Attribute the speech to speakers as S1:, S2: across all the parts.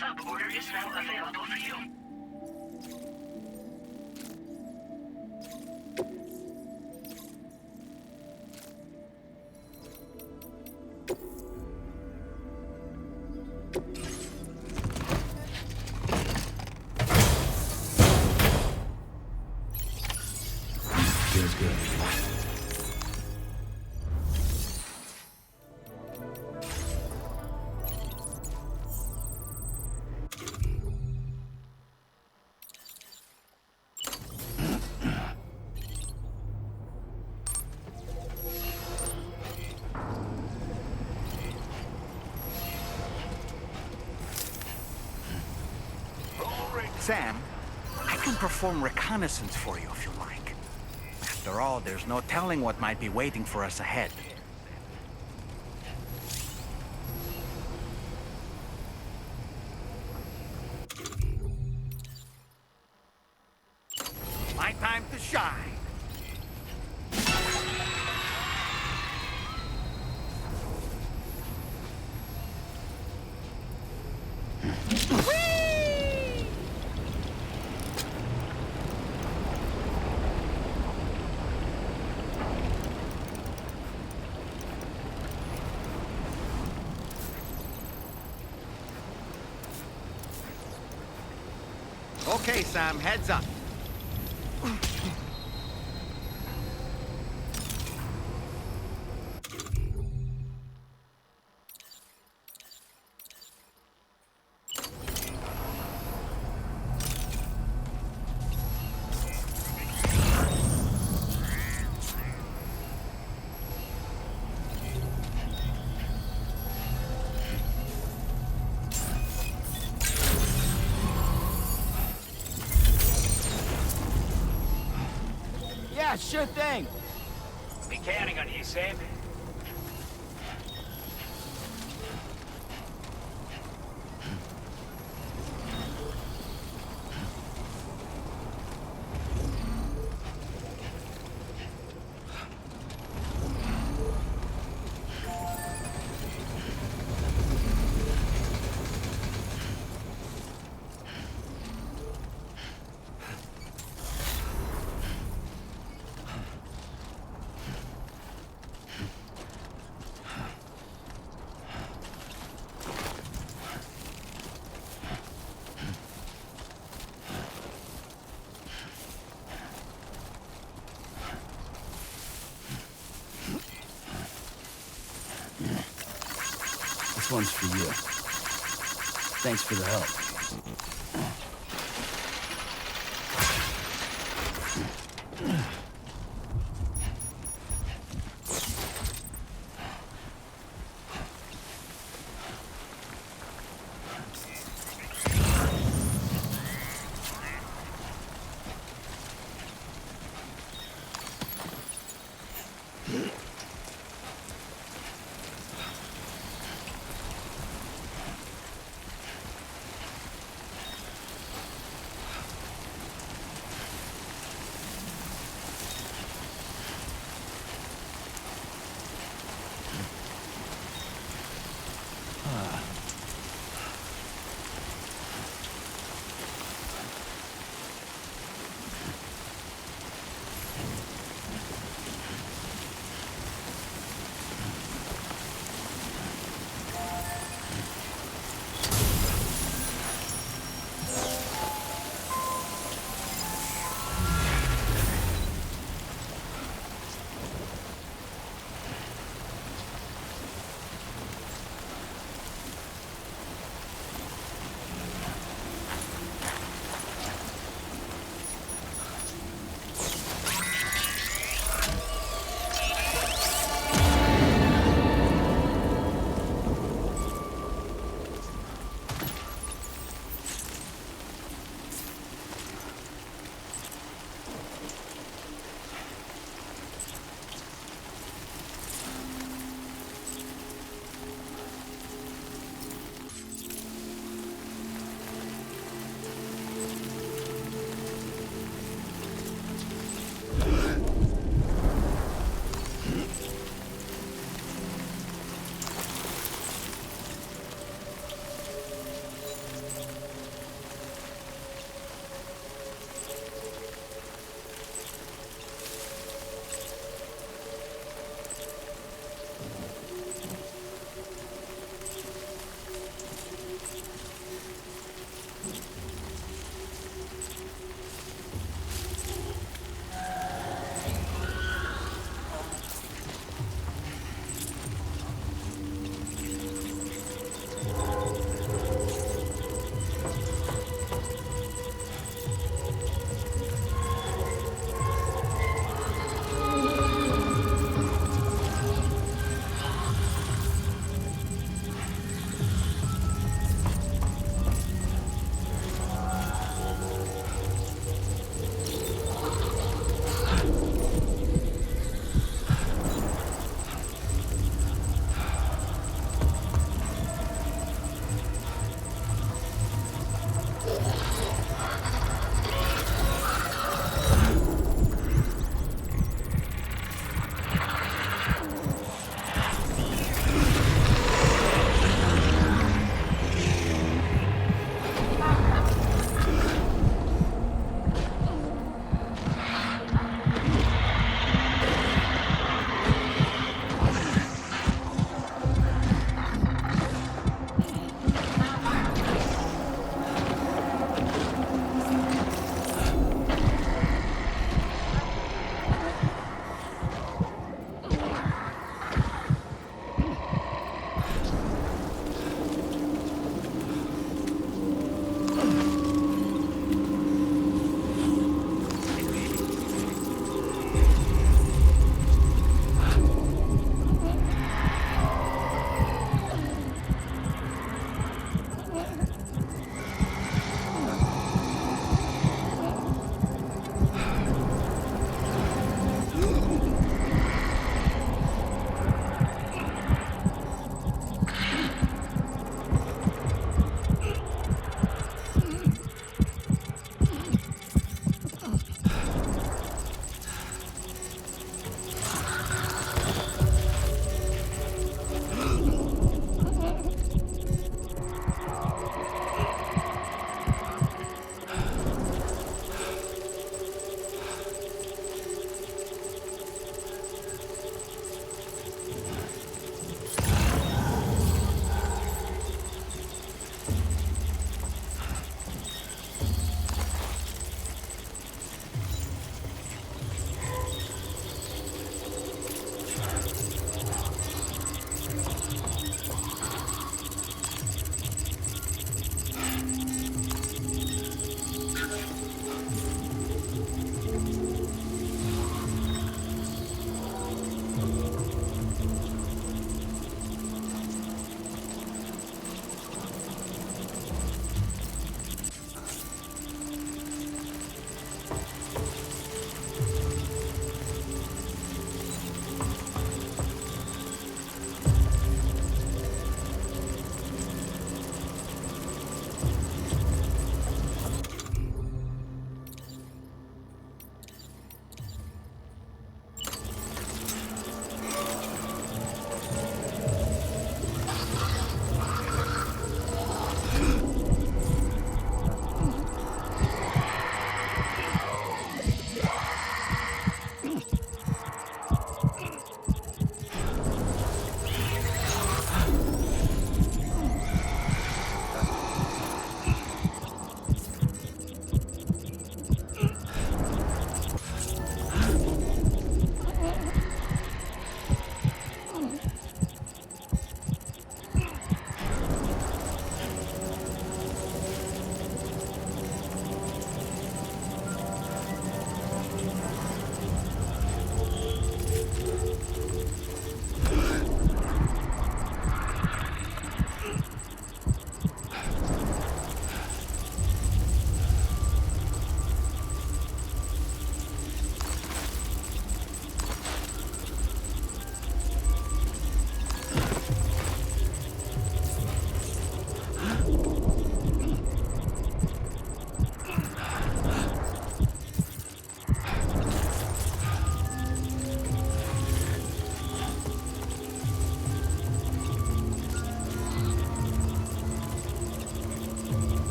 S1: sub order is now available for you.
S2: Feels good.
S3: Sam, I can perform reconnaissance for you if you like. After all, there's no telling what might be waiting for us ahead. My time to shine. Okay, Sam, heads up.
S4: Yeah, sure thing.
S1: Be counting on you, Sam.
S4: This one's for you. Thanks for the help.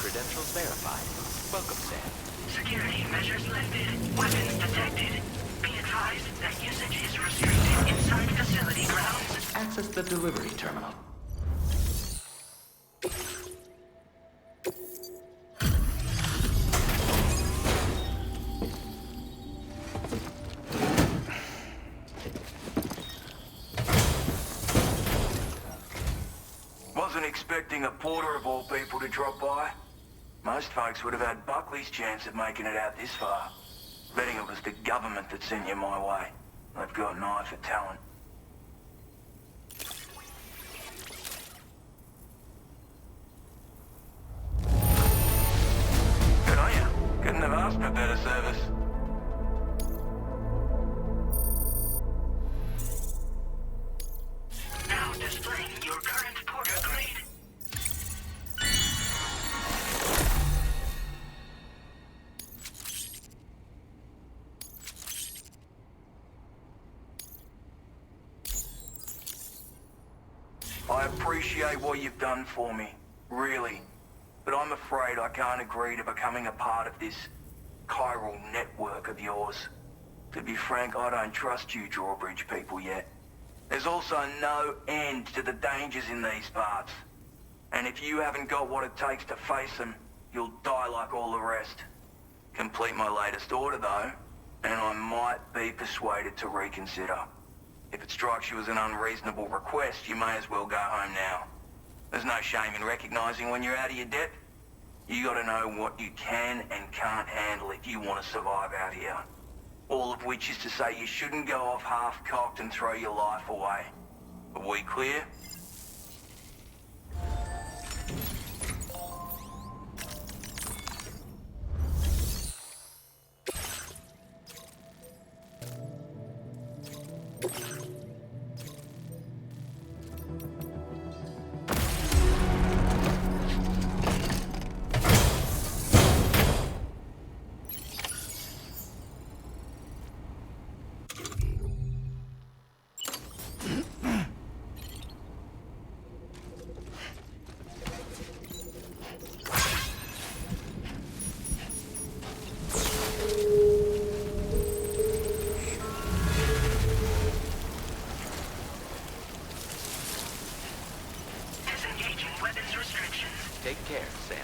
S5: Credentials verified. Welcome, Sam.
S1: Security measures lifted. Weapons detected. Be advised that usage is restricted inside facility grounds.
S5: Access the delivery terminal.
S6: Wasn't expecting a porter of all people to drop by. Most folks would have had Buckley's chance of making it out this far. Betting it was the government that sent you my way. They've got an eye for talent. Good on you. Couldn't have asked for better service.
S1: Now displaying your current porter grade.
S6: I appreciate what you've done for me, really. But I'm afraid I can't agree to becoming a part of this chiral network of yours. To be frank, I don't trust you Drawbridge people yet. There's also no end to the dangers in these parts. And if you haven't got what it takes to face them, you'll die like all the rest. Complete my latest order though, and I might be persuaded to reconsider. If it strikes you as an unreasonable request, you may as well go home now. There's no shame in recognizing when you're out of your depth. You gotta know what you can and can't handle if you want to survive out here. All of which is to say you shouldn't go off half-cocked and throw your life away. Are we clear?
S1: Disengaging weapons restrictions.
S5: Take care, Sam.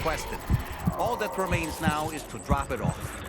S3: requested. All that remains now is to drop it off.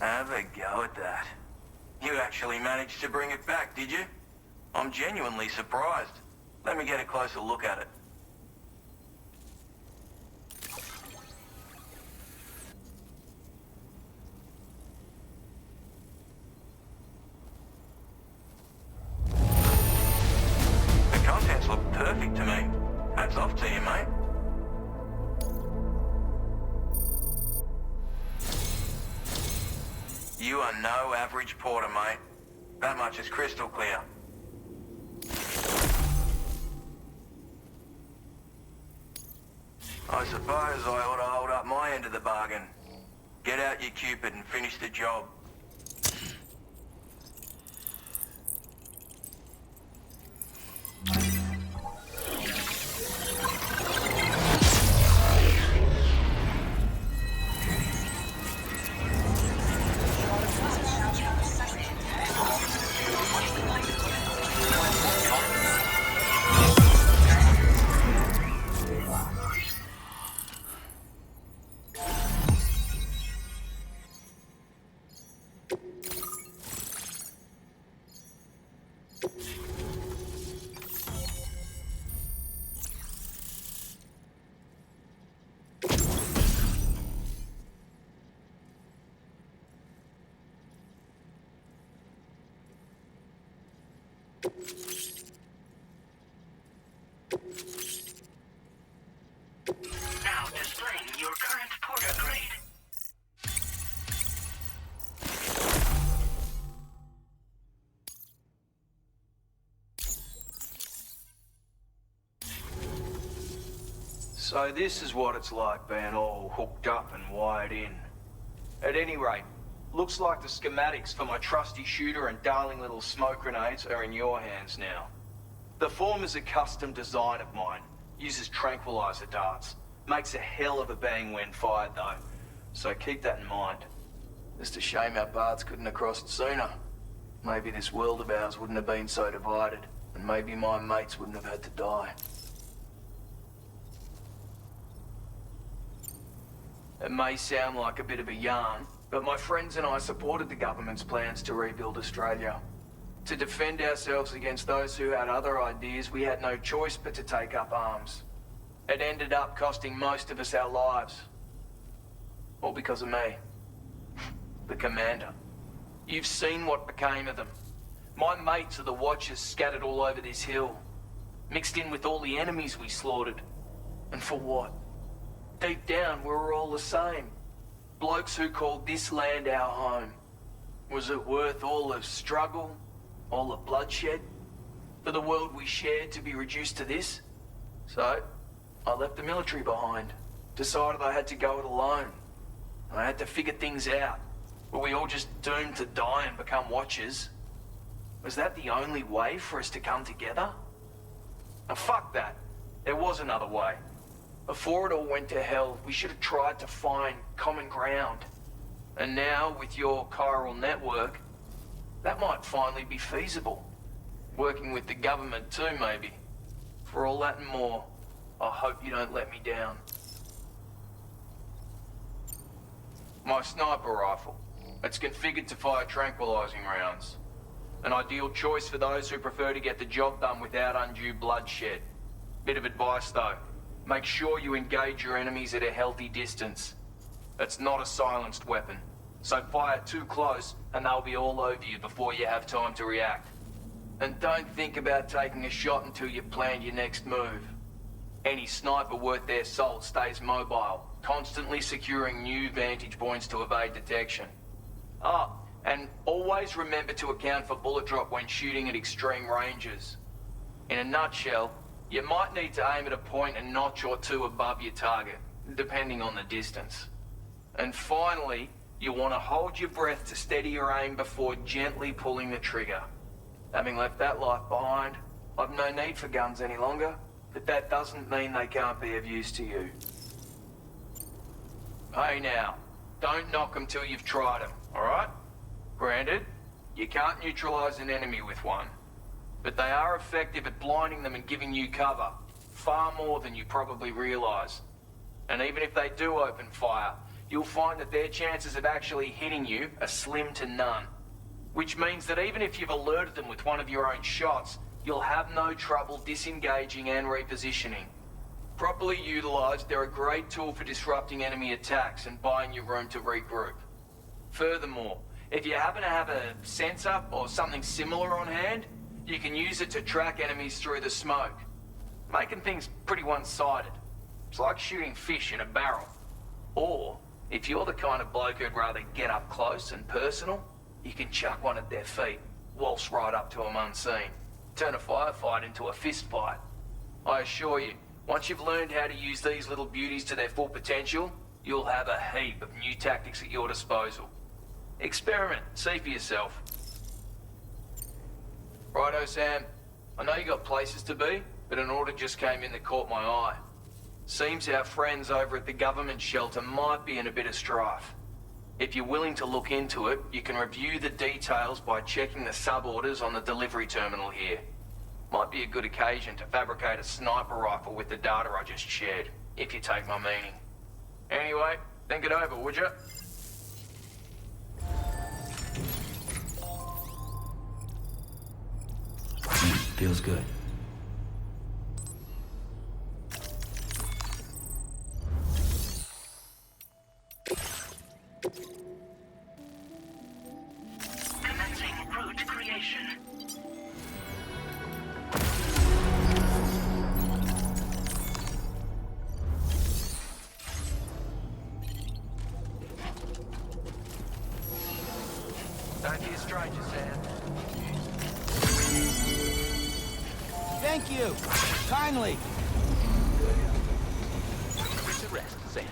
S6: Have a go at that. You actually managed to bring it back, did you? I'm genuinely surprised. Let me get a closer look at it. The contents look perfect to me. Hats off to you, mate. You are no average porter, mate. That much is crystal clear. I suppose I ought to hold up my end of the bargain. Get out your Cupid and finish the job.
S1: Now displaying your current porter grade.
S6: So this is what it's like being all hooked up and wired in. At any rate, looks like the schematics for my trusty shooter and darling little smoke grenades are in your hands now. The form is a custom design of mine. Uses tranquilizer darts. Makes a hell of a bang when fired though. So keep that in mind. Just a shame our paths couldn't have crossed sooner. Maybe this world of ours wouldn't have been so divided. And maybe my mates wouldn't have had to die. It may sound like a bit of a yarn, but my friends and I supported the government's plans to rebuild Australia. To defend ourselves against those who had other ideas, we had no choice but to take up arms. It ended up costing most of us our lives. All because of me. The commander. You've seen what became of them. My mates are the Watchers scattered all over this hill. Mixed in with all the enemies we slaughtered. And for what? Deep down, we were all the same. Blokes who called this land our home. Was it worth all the struggle, all the bloodshed, for the world we shared to be reduced to this? So, I left the military behind. Decided I had to go it alone. I had to figure things out. Were we all just doomed to die and become Watchers? Was that the only way for us to come together? Now fuck that. There was another way. Before it all went to hell, we should have tried to find common ground. And now, with your chiral network, that might finally be feasible. Working with the government too, maybe. For all that and more, I hope you don't let me down. My sniper rifle. It's configured to fire tranquilizing rounds. An ideal choice for those who prefer to get the job done without undue bloodshed. Bit of advice though. Make sure you engage your enemies at a healthy distance. It's not a silenced weapon, so fire too close and they'll be all over you before you have time to react. And don't think about taking a shot until you've planned your next move. Any sniper worth their salt stays mobile, constantly securing new vantage points to evade detection. And always remember to account for bullet drop when shooting at extreme ranges. In a nutshell, you might need to aim at a point a notch or two above your target, depending on the distance. And finally, you want to hold your breath to steady your aim before gently pulling the trigger. Having left that life behind, I've no need for guns any longer, but that doesn't mean they can't be of use to you. Hey now, don't knock them till you've tried them, alright? Granted, you can't neutralize an enemy with one. But they are effective at blinding them and giving you cover, far more than you probably realize. And even if they do open fire, you'll find that their chances of actually hitting you are slim to none. Which means that even if you've alerted them with one of your own shots, you'll have no trouble disengaging and repositioning. Properly utilized, they're a great tool for disrupting enemy attacks and buying you room to regroup. Furthermore, if you happen to have a sensor or something similar on hand, you can use it to track enemies through the smoke, making things pretty one-sided. It's like shooting fish in a barrel. Or, if you're the kind of bloke who'd rather get up close and personal, you can chuck one at their feet, waltz right up to them unseen, turn a firefight into a fist fight. I assure you, once you've learned how to use these little beauties to their full potential, you'll have a heap of new tactics at your disposal. Experiment, see for yourself. Righto, Sam. I know you got places to be, but an order just came in that caught my eye. Seems our friends over at the government shelter might be in a bit of strife. If you're willing to look into it, you can review the details by checking the sub-orders on the delivery terminal here. Might be a good occasion to fabricate a sniper rifle with the data I just shared, if you take my meaning. Anyway, think it over, would you?
S2: Feels good.
S1: Commencing route creation.
S5: Don't be a stranger, Sam.
S4: Thank you! Kindly!
S5: Get to rest, Sam.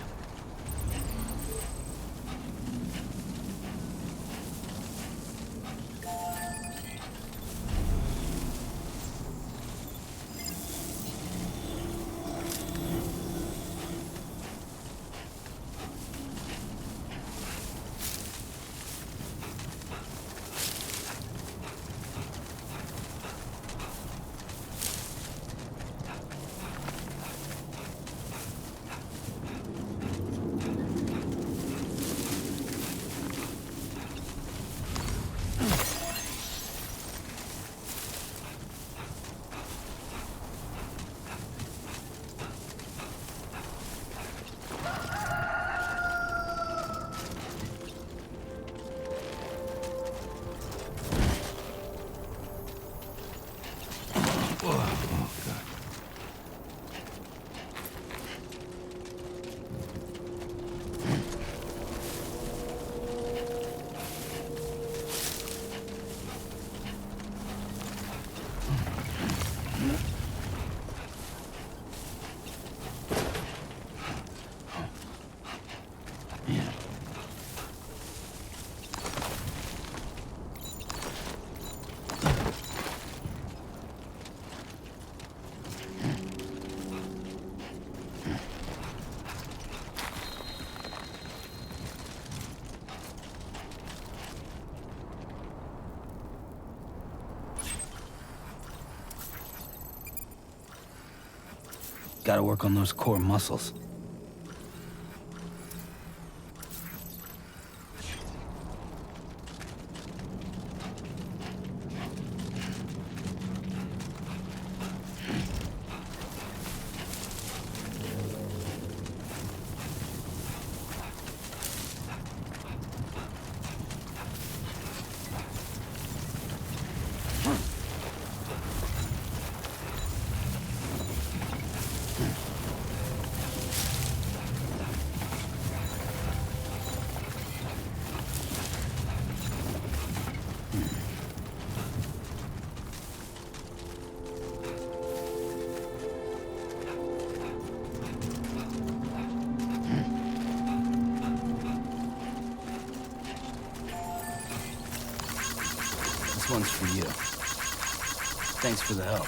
S4: Gotta work on those core muscles. This one's for you. Thanks for the help.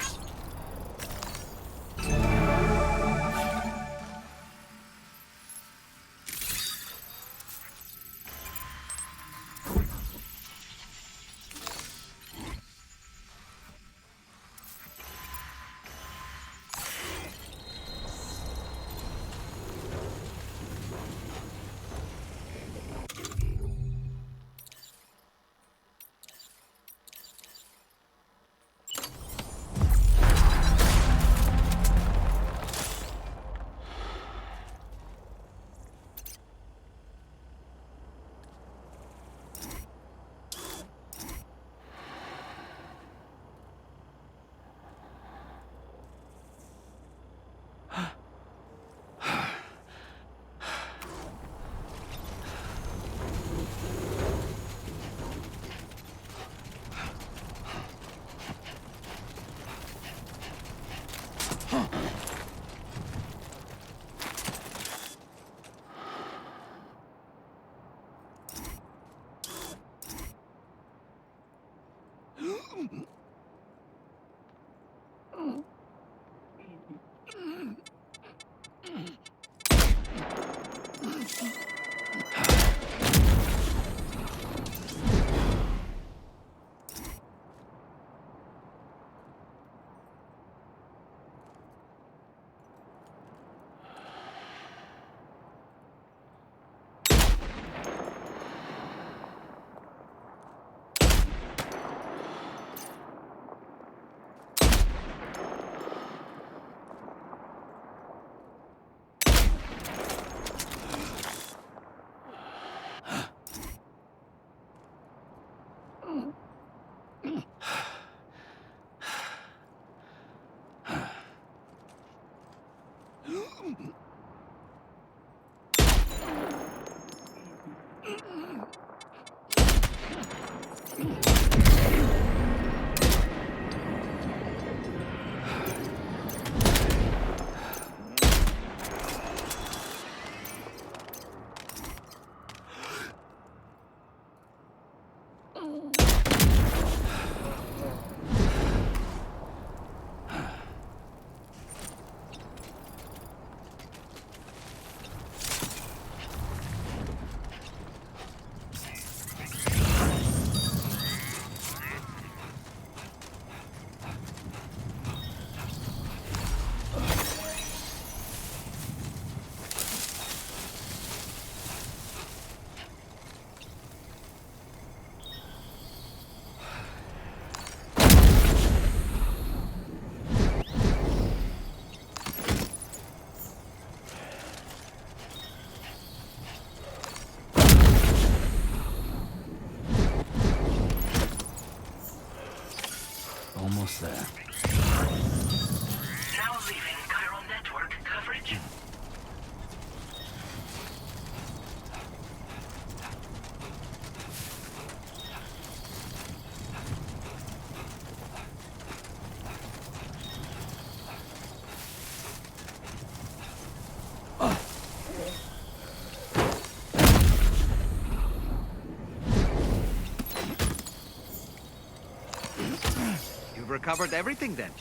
S3: covered everything then.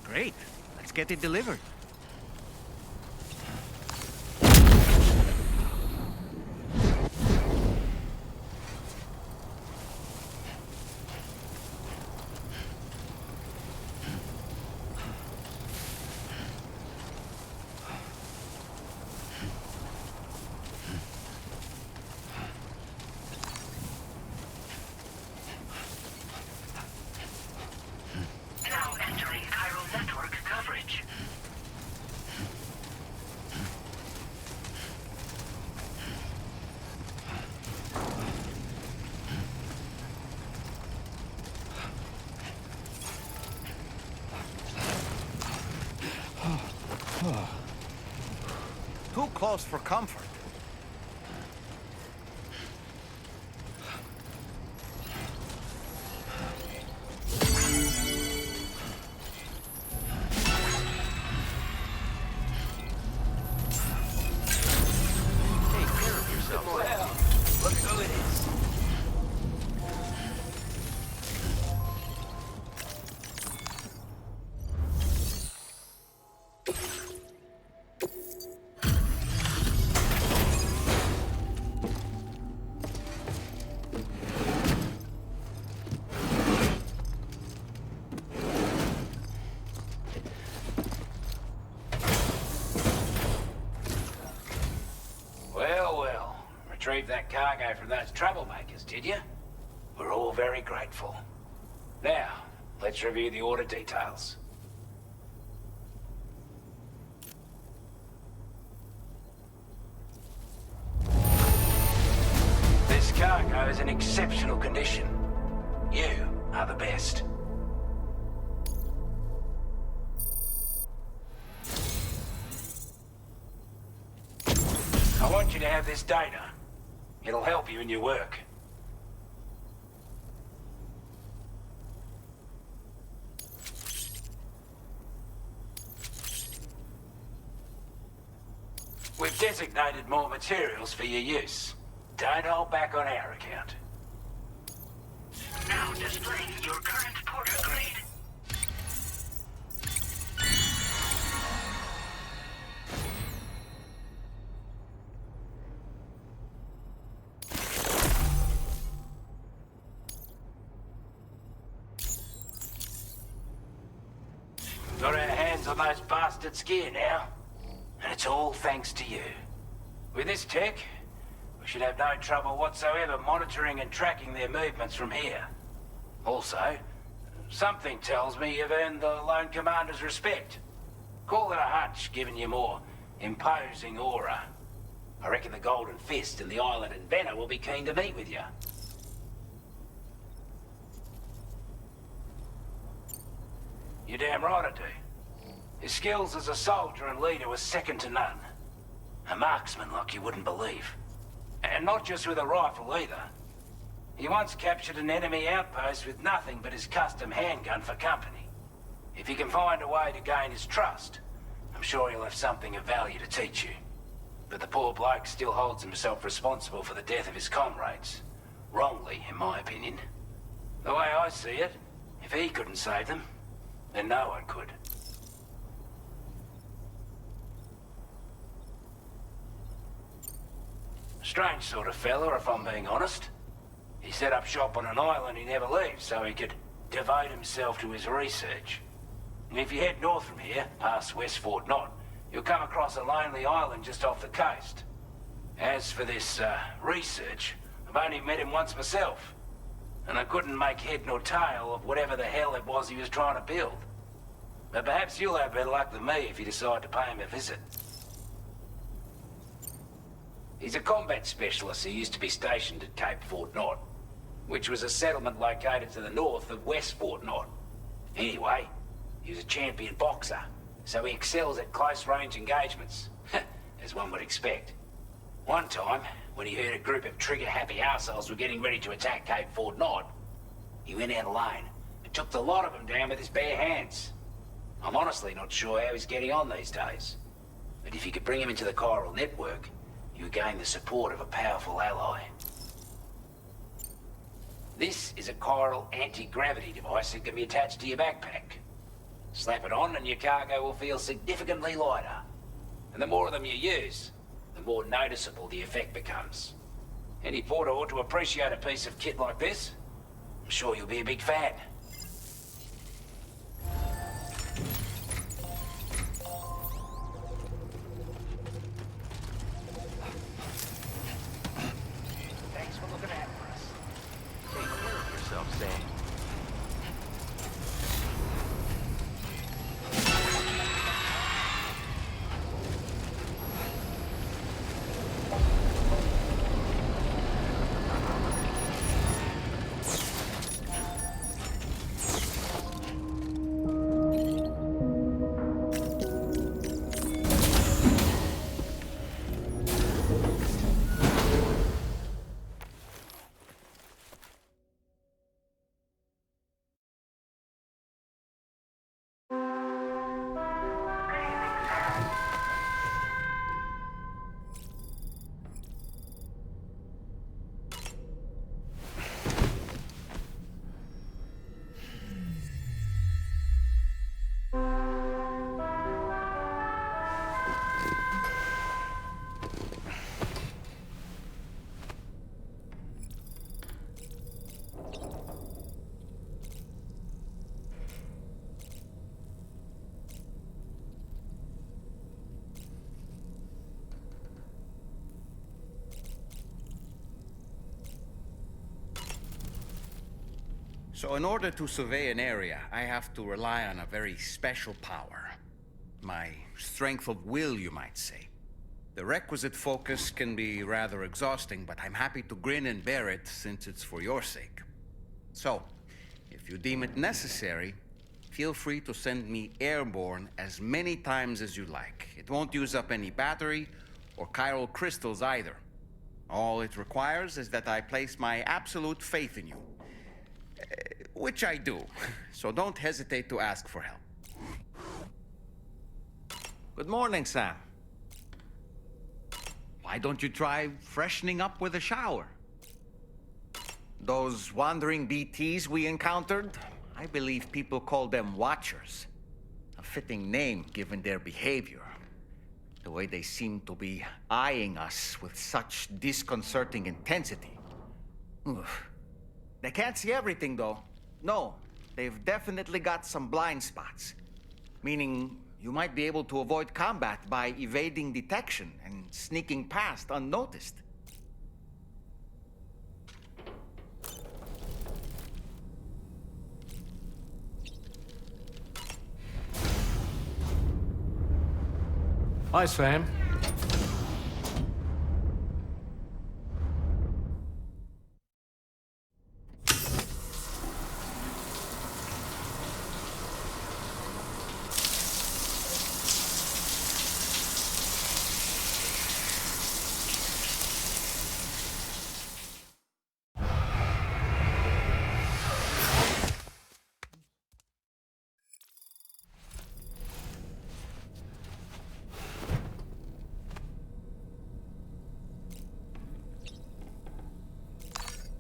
S3: Great. Let's get it delivered.
S1: Now entering chiral network coverage.
S3: Too close for comfort.
S5: Take care of yourself.
S4: Well, look who it is. Well. Retrieved that cargo from those troublemakers, did you? We're all very grateful. Now, let's review the order details. This cargo is in exceptional condition. You are the best. I want you to have this data. It'll help you in your work. We've designated more materials for your use. Don't hold back on our account.
S1: Now displaying your current porter grade.
S4: Got our hands on those bastards' gear now. And it's all thanks to you. With this tech, we should have no trouble whatsoever monitoring and tracking their movements from here. Also, something tells me you've earned the Lone Commander's respect. Call it a hunch, given your more imposing aura. I reckon the Golden Fist and the Island Inventor will be keen to meet with you. You're damn right I do. His skills as a soldier and leader were second to none. A marksman like you wouldn't believe. And not just with a rifle either. He once captured an enemy outpost with nothing but his custom handgun for company. If you can find a way to gain his trust, I'm sure he'll have something of value to teach you. But the poor bloke still holds himself responsible for the death of his comrades. Wrongly, in my opinion. The way I see it, if he couldn't save them, then no one could. Strange sort of fella, if I'm being honest. He set up shop on an island he never leaves so he could devote himself to his research. And if you head north from here, past West Fort Knot, you'll come across a lonely island just off the coast. As for this, research, I've only met him once myself. And I couldn't make head nor tail of whatever the hell it was he was trying to build. But perhaps you'll have better luck than me if you decide to pay him a visit. He's a combat specialist who used to be stationed at Cape Fort Knot, which was a settlement located to the north of West Fort Knot. Anyway, he was a champion boxer, so he excels at close-range engagements, as one would expect. One time, when he heard a group of trigger-happy arseholes were getting ready to attack Cape Fort Knot, he went out alone and took the lot of them down with his bare hands. I'm honestly not sure how he's getting on these days. But if you could bring him into the chiral network, you would gain the support of a powerful ally. This is a chiral anti-gravity device that can be attached to your backpack. Slap it on and your cargo will feel significantly lighter. And the more of them you use, the more noticeable the effect becomes. Any porter ought to appreciate a piece of kit like this. I'm sure you'll be a big fan. Thanks for looking after us.
S5: Take care of yourself, Sam.
S3: So in order to survey an area, I have to rely on a very special power. My strength of will, you might say. The requisite focus can be rather exhausting, but I'm happy to grin and bear it since it's for your sake. So, if you deem it necessary, feel free to send me airborne as many times as you like. It won't use up any battery or chiral crystals either. All it requires is that I place my absolute faith in you. Which I do, so don't hesitate to ask for help. Good morning, Sam. Why don't you try freshening up with a shower? Those wandering BTs we encountered, I believe people call them Watchers. A fitting name given their behavior. The way they seem to be eyeing us with such disconcerting intensity. Oof. They can't see everything, though. No, they've definitely got some blind spots. Meaning, you might be able to avoid combat by evading detection and sneaking past unnoticed.
S2: Hi, Sam.